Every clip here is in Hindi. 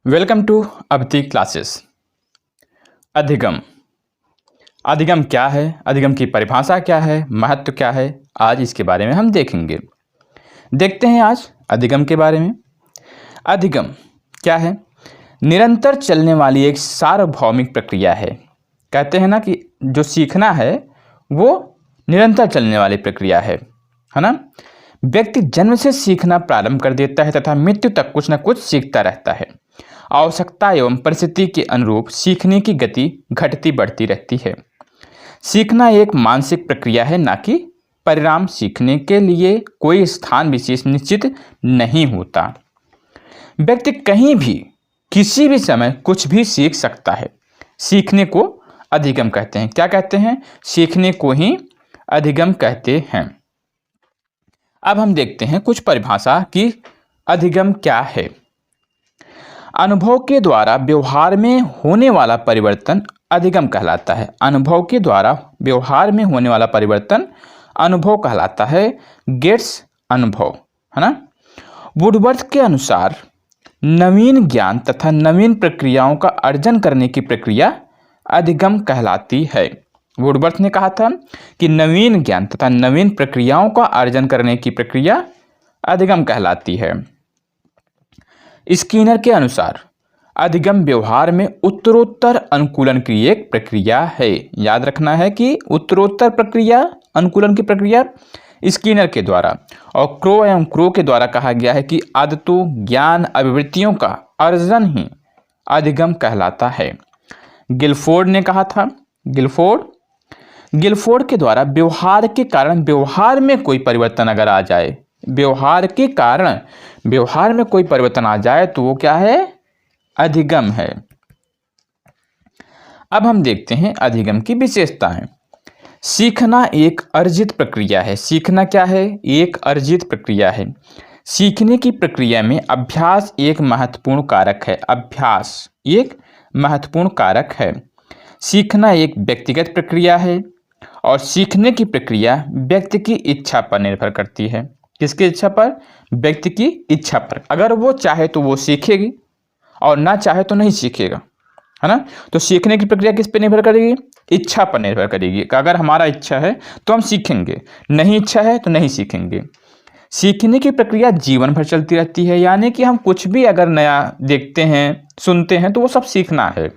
वेलकम टू अवधि क्लासेस। अधिगम। अधिगम क्या है, अधिगम की परिभाषा क्या है, महत्व क्या है, आज इसके बारे में हम देखेंगे। देखते हैं आज अधिगम के बारे में। अधिगम क्या है? निरंतर चलने वाली एक सार्वभौमिक प्रक्रिया है। कहते हैं ना कि जो सीखना है वो निरंतर चलने वाली प्रक्रिया है ना। व्यक्ति जन्म से सीखना प्रारंभ कर देता है तथा मृत्यु तक कुछ न कुछ सीखता रहता है। आवश्यकता एवं परिस्थिति के अनुरूप सीखने की गति घटती बढ़ती रहती है। सीखना एक मानसिक प्रक्रिया है, ना कि परिणाम। सीखने के लिए कोई स्थान विशेष निश्चित नहीं होता। व्यक्ति कहीं भी किसी भी समय कुछ भी सीख सकता है। सीखने को अधिगम कहते हैं। क्या कहते हैं? सीखने को ही अधिगम कहते हैं। अब हम देखते हैं कुछ परिभाषा कि अधिगम क्या है। अनुभव के द्वारा व्यवहार में होने वाला परिवर्तन अधिगम कहलाता है। अनुभव के द्वारा व्यवहार में होने वाला परिवर्तन अनुभव कहलाता है। गेट्स अनुभव, है ना। वुडवर्थ के अनुसार नवीन ज्ञान तथा नवीन प्रक्रियाओं का अर्जन करने की प्रक्रिया अधिगम कहलाती है। वुडवर्थ ने कहा था कि नवीन ज्ञान तथा नवीन प्रक्रियाओं का अर्जन करने की प्रक्रिया अधिगम कहलाती है। स्किनर के अनुसार अधिगम व्यवहार में उत्तरोत्तर अनुकूलन की एक प्रक्रिया है। याद रखना है कि उत्तरोत्तर प्रक्रिया, अनुकूलन की प्रक्रिया स्किनर के द्वारा और क्रो के द्वारा कहा गया है कि आदतों, ज्ञान, अभिवृत्तियों का अर्जन ही अधिगम कहलाता है। गिलफोर्ड ने कहा था, गिलफोर्ड के द्वारा व्यवहार के कारण व्यवहार में कोई परिवर्तन अगर आ जाए, व्यवहार के कारण व्यवहार में कोई परिवर्तन आ जाए तो वो क्या है? अधिगम है। अब हम देखते हैं अधिगम की विशेषताएं। सीखना एक अर्जित प्रक्रिया है। सीखना क्या है? एक अर्जित प्रक्रिया है। सीखने की प्रक्रिया में अभ्यास एक महत्वपूर्ण कारक है। अभ्यास एक महत्वपूर्ण कारक है। सीखना एक व्यक्तिगत प्रक्रिया है और सीखने की प्रक्रिया व्यक्ति की इच्छा पर निर्भर करती है। किसकी इच्छा पर? व्यक्ति की इच्छा पर। अगर वो चाहे तो वो सीखेगी और ना चाहे तो नहीं सीखेगा, है ना। तो सीखने की प्रक्रिया किस पर निर्भर करेगी? इच्छा पर निर्भर करेगी। अगर हमारा इच्छा है तो हम सीखेंगे, नहीं इच्छा है तो नहीं सीखेंगे। सीखने की प्रक्रिया जीवन भर चलती रहती है, यानी कि हम कुछ भी अगर नया देखते हैं, सुनते हैं तो वो सब सीखना है।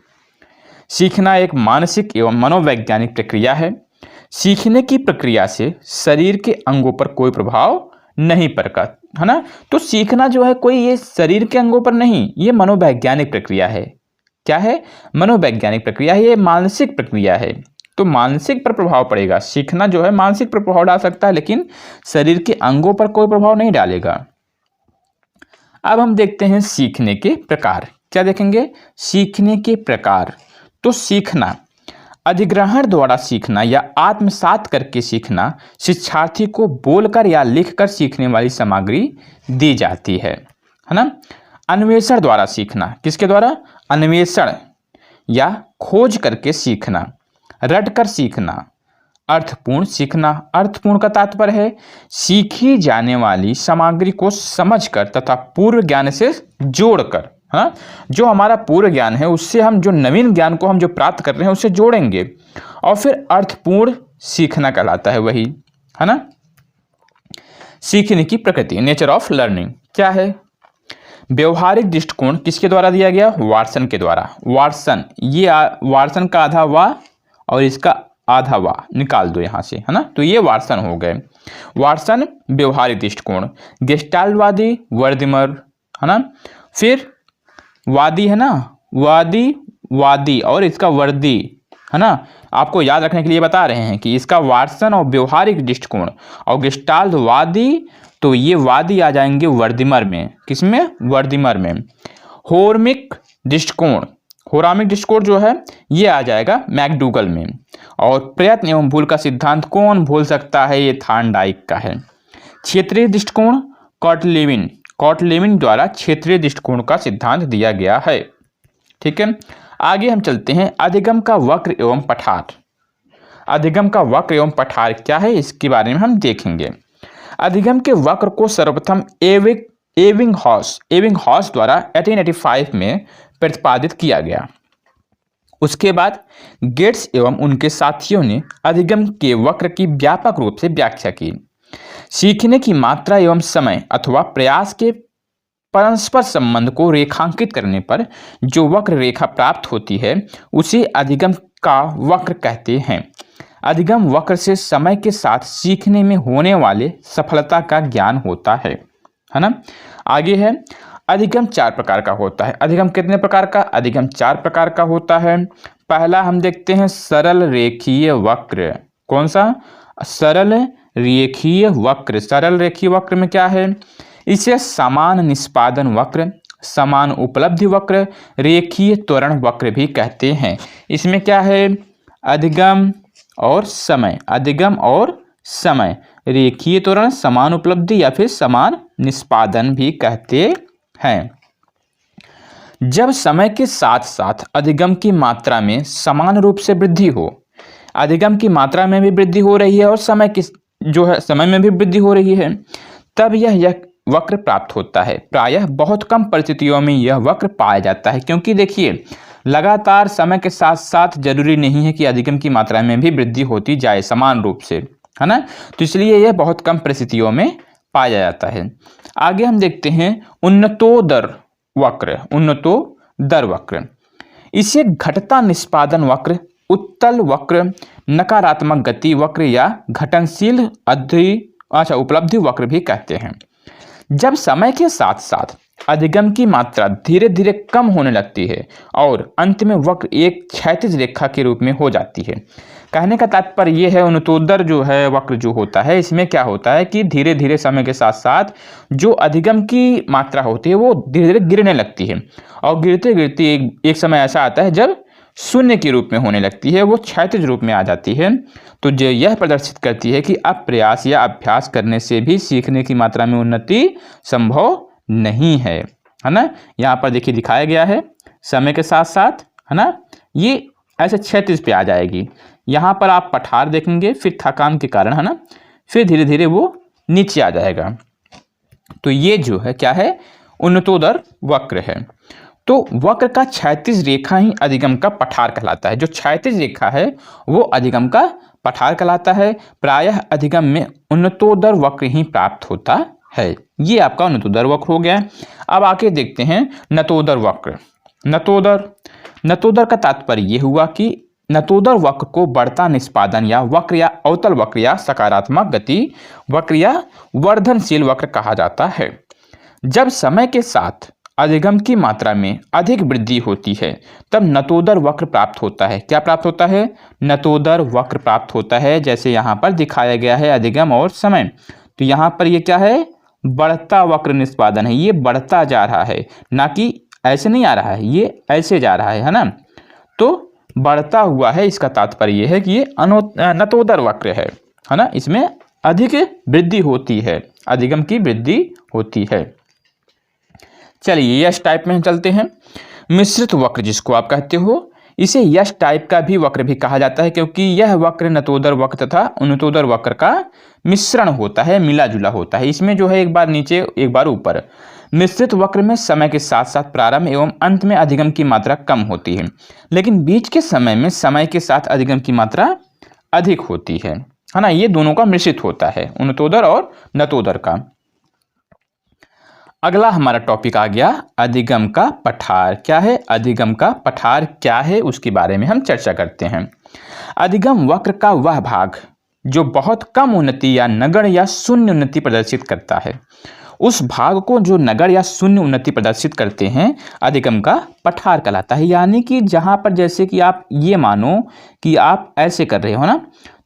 सीखना एक मानसिक एवं मनोवैज्ञानिक प्रक्रिया है। सीखने की प्रक्रिया से शरीर के अंगों पर कोई प्रभाव नहीं पड़ता, है ना। तो सीखना जो है कोई ये शरीर के अंगों पर नहीं, ये मनोवैज्ञानिक प्रक्रिया है। क्या है? मनोवैज्ञानिक प्रक्रिया है, ये मानसिक प्रक्रिया है। तो मानसिक पर प्रभाव पड़ेगा। सीखना जो है मानसिक पर प्रभाव डाल सकता है, लेकिन शरीर के अंगों पर कोई प्रभाव नहीं डालेगा। अब हम देखते हैं सीखने के प्रकार। क्या देखेंगे? सीखने के प्रकार। तो सीखना, अधिग्रहण द्वारा सीखना या आत्मसात करके सीखना, शिक्षार्थी को बोलकर या लिखकर सीखने वाली सामग्री दी जाती है ना। अन्वेषण द्वारा सीखना, किसके द्वारा? अन्वेषण या खोज करके सीखना। रटकर सीखना, अर्थपूर्ण सीखना। अर्थपूर्ण का तात्पर्य है सीखी जाने वाली सामग्री को समझकर तथा पूर्व ज्ञान से जोड़कर, हाँ, जो हमारा पूर्व ज्ञान है उससे हम जो नवीन ज्ञान को हम जो प्राप्त कर रहे हैं उससे जोड़ेंगे और फिर अर्थपूर्ण सीखना कहलाता है वही, है ना। सीखने की प्रकृति, नेचर ऑफ लर्निंग क्या है? व्यवहारिक दृष्टिकोण किसके द्वारा दिया गया? वाटसन के द्वारा। वाटसन, ये वाटसन का आधा वाह और इसका आधा वाह निकाल दो यहाँ से, है ना। तो ये वाटसन हो गए। वाटसन व्यवहारिक दृष्टिकोण। गेस्टाल्टवादी वर्दिमर, है ना। फिर वादी है ना, वादी और इसका वर्दी, है ना। आपको याद रखने के लिए बता रहे हैं कि इसका वाटसन और व्यवहारिक दृष्टिकोण और गेस्टाल्टवादी, तो ये वादी आ जाएंगे वर्दिमर में। किसमें? वर्दिमर में। होरामिक दृष्टिकोण जो है ये आ जाएगा मैकडूगल में। और प्रयत्न एवं भूल का सिद्धांत कौन भूल सकता है? ये थॉर्नडाइक का है। क्षेत्रीय दृष्टिकोण कॉटलेविन द्वारा क्षेत्रीय दृष्टिकोण का सिद्धांत दिया गया है। ठीक है, आगे हम चलते हैं। अधिगम का वक्र एवं पठार। अधिगम का वक्र एवं पठार क्या है, इसके बारे में हम देखेंगे। अधिगम के वक्र को सर्वप्रथम एबिंगहॉस द्वारा 1885 में प्रतिपादित किया गया। उसके बाद गेट्स एवं उनके साथियों ने अधिगम के वक्र की व्यापक रूप से व्याख्या की। सीखने की मात्रा एवं समय अथवा प्रयास के परस्पर संबंध को रेखांकित करने पर जो वक्र रेखा प्राप्त होती है उसे अधिगम का वक्र कहते हैं। अधिगम वक्र से समय के साथ सीखने में होने वाले सफलता का ज्ञान होता है ना। आगे है अधिगम 4 प्रकार का होता है। अधिगम कितने प्रकार का? अधिगम 4 प्रकार का होता है। पहला हम देखते हैं सरल रेखीय वक्र। कौन सा? सरल रेखीय वक्र। सरल रेखीय वक्र में क्या है? इसे समान निष्पादन वक्र, समान उपलब्धि वक्र, रेखीय त्वरण वक्र भी कहते हैं। इसमें क्या है? अधिगम और समय, अधिगम और समय, रेखीय त्वरण, समान उपलब्धि या फिर समान निष्पादन भी कहते हैं। जब समय के साथ साथ अधिगम की मात्रा में समान रूप से वृद्धि हो, अधिगम की मात्रा में भी वृद्धि हो रही है और समय की जो है समय में भी वृद्धि हो रही है, तब यह वक्र प्राप्त होता है। प्रायः बहुत कम परिस्थितियों में यह वक्र पाया जाता है, क्योंकि देखिए लगातार समय के साथ साथ जरूरी नहीं है कि अधिगम की मात्रा में भी वृद्धि होती जाए समान रूप से, है ना। तो इसलिए यह बहुत कम परिस्थितियों में पाया जाता है। आगे हम देखते हैं उन्नतोदर वक्र। उन्नतोदर वक्र, इसे घटता निष्पादन वक्र, उत्तल वक्र, नकारात्मक गति वक्र या घटनशील उपलब्धि वक्र भी कहते हैं। जब समय के साथ साथ अधिगम की मात्रा धीरे धीरे कम होने लगती है और अंत में वक्र एक क्षैतिज रेखा के रूप में हो जाती है। कहने का तात्पर्य यह है उन्नतोदर जो है वक्र जो होता है, इसमें क्या होता है कि धीरे धीरे समय के साथ साथ जो अधिगम की मात्रा होती है वो धीरे धीरे गिरने लगती है और गिरते गिरते एक समय ऐसा आता है जब शून्य के रूप में होने लगती है, वो क्षैतिज रूप में आ जाती है। तो जो यह प्रदर्शित करती है कि अब प्रयास या अभ्यास करने से भी सीखने की मात्रा में उन्नति संभव नहीं है ना। यहाँ पर देखिए दिखाया गया है समय के साथ साथ, है ना, ये ऐसे क्षैतिज पे आ जाएगी। यहाँ पर आप पठार देखेंगे, फिर थकान के कारण, है ना, फिर धीरे धीरे वो नीचे आ जाएगा। तो ये जो है क्या है? उन्नतोदर वक्र है। तो वक्र का क्षैतिज रेखा ही अधिगम का पठार कहलाता है। जो क्षैतिज रेखा है वो अधिगम का पठार कहलाता है। प्रायः अधिगम में उन्नतोदर वक्र ही प्राप्त होता है। ये आपका उन्नतोदर वक्र हो गया। अब आके देखते हैं नतोदर वक्र। नतोदर का तात्पर्य ये हुआ कि नतोदर वक्र को बढ़ता निष्पादन या वक्र या अवतल वक्र या सकारात्मक गति वक्र या वर्धनशील वक्र कहा जाता है। जब समय के साथ अधिगम की मात्रा में अधिक वृद्धि होती है तब नतोदर वक्र प्राप्त होता है। क्या प्राप्त होता है? नतोदर वक्र प्राप्त होता है। जैसे यहाँ पर दिखाया गया है अधिगम और समय। तो यहाँ पर ये क्या है? बढ़ता वक्र निष्पादन है। ये बढ़ता जा रहा है, ना कि ऐसे नहीं आ रहा है, ये ऐसे जा रहा है ना। तो बढ़ता हुआ है, इसका तात्पर्य ये है कि ये नतोदर वक्र है ना। इसमें अधिक वृद्धि होती है, अधिगम की वृद्धि होती है। चलिए यश टाइप में चलते हैं। मिश्रित वक्र जिसको आप कहते हो, इसे यश टाइप का भी वक्र भी कहा जाता है, क्योंकि यह वक्र नतोदर वक्र तथा उन्नतोदर वक्र का मिश्रण होता है, मिला जुला होता है। इसमें जो है एक बार नीचे एक बार ऊपर। मिश्रित वक्र में समय के साथ साथ प्रारंभ एवं अंत में अधिगम की मात्रा कम होती है, लेकिन बीच के समय में समय के साथ अधिगम की मात्रा अधिक होती है ना। ये दोनों का मिश्रित होता है, उन्नतोदर और नतोदर का। अगला हमारा टॉपिक आ गया अधिगम का पठार। क्या है? अधिगम का पठार क्या है उसके बारे में हम चर्चा करते हैं। अधिगम वक्र का वह भाग जो बहुत कम उन्नति या नगण्य या शून्य उन्नति प्रदर्शित करता है, उस भाग को जो नगण्य या शून्य उन्नति प्रदर्शित करते हैं अधिगम का पठार कहलाता है। यानी कि जहाँ पर जैसे कि आप ये मानो कि आप ऐसे कर रहे हो ना,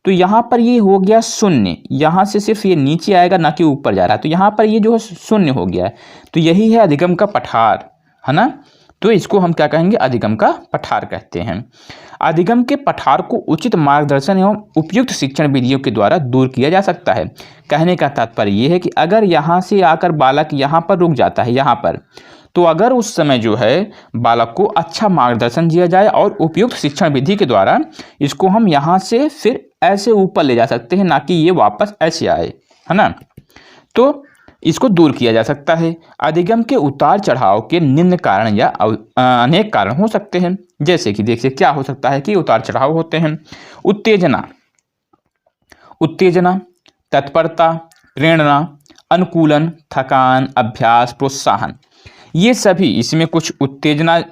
तो यहाँ पर ये हो गया शून्य, यहाँ से सिर्फ ये नीचे आएगा ना कि ऊपर जा रहा है, तो यहाँ पर ये जो है शून्य हो गया है। तो यही है अधिगम का पठार, है ना। तो इसको हम क्या कहेंगे? अधिगम का पठार कहते हैं। अधिगम के पठार को उचित मार्गदर्शन एवं उपयुक्त शिक्षण विधियों के द्वारा दूर किया जा सकता है। कहने का तात्पर्य यह है कि अगर यहाँ से आकर बालक यहाँ पर रुक जाता है, यहाँ पर, तो अगर उस समय जो है बालक को अच्छा मार्गदर्शन दिया जाए और उपयुक्त शिक्षण विधि के द्वारा इसको हम यहाँ से फिर ऐसे ऊपर ले जा सकते हैं, ना कि ये वापस ऐसे आए, है ना। तो इसको दूर किया जा सकता है। अधिगम के उतार चढ़ाव के निम्न कारण या अनेक कारण हो सकते हैं। जैसे कि देखिए क्या हो सकता है कि उतार चढ़ाव होते हैं। उत्तेजना, तत्परता, प्रेरणा, अनुकूलन, थकान, अभ्यास, प्रोत्साहन, ये सभी इसमें कुछ उत्तेजना,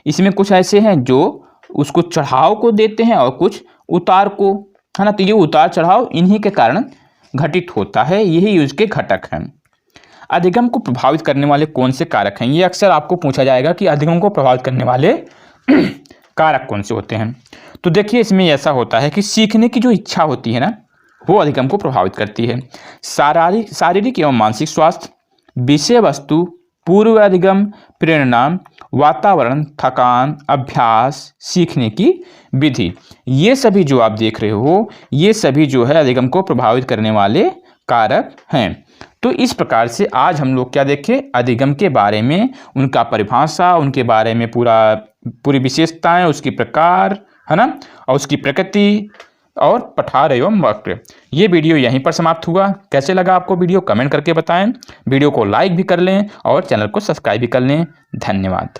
इसमें कुछ ऐसे हैं जो उसको चढ़ाव को देते हैं और कुछ उतार को, है ना। तो ये उतार चढ़ाव इन्हीं के कारण घटित होता है, यही उसके घटक हैं। अधिगम को प्रभावित करने वाले कौन से कारक हैं, ये अक्सर आपको पूछा जाएगा कि अधिगम को प्रभावित करने वाले कारक कौन से होते हैं। तो देखिए इसमें ऐसा होता है कि सीखने की जो इच्छा होती है ना, वो अधिगम को प्रभावित करती है। शारीरिक एवं मानसिक स्वास्थ्य, विषय वस्तु, पूर्व अधिगम, प्रेरणा, वातावरण, थकान, अभ्यास, सीखने की विधि, ये सभी जो आप देख रहे हो, ये सभी जो है अधिगम को प्रभावित करने वाले कारक हैं। तो इस प्रकार से आज हम लोग क्या देखें, अधिगम के बारे में, उनका परिभाषा, उनके बारे में पूरी विशेषताएं, उसकी प्रकार, है ना, और उसकी प्रकृति और पठार एवं वक्र। ये वीडियो यहीं पर समाप्त हुआ। कैसे लगा आपको वीडियो, कमेंट करके बताएं। वीडियो को लाइक भी कर लें और चैनल को सब्सक्राइब भी कर लें। धन्यवाद।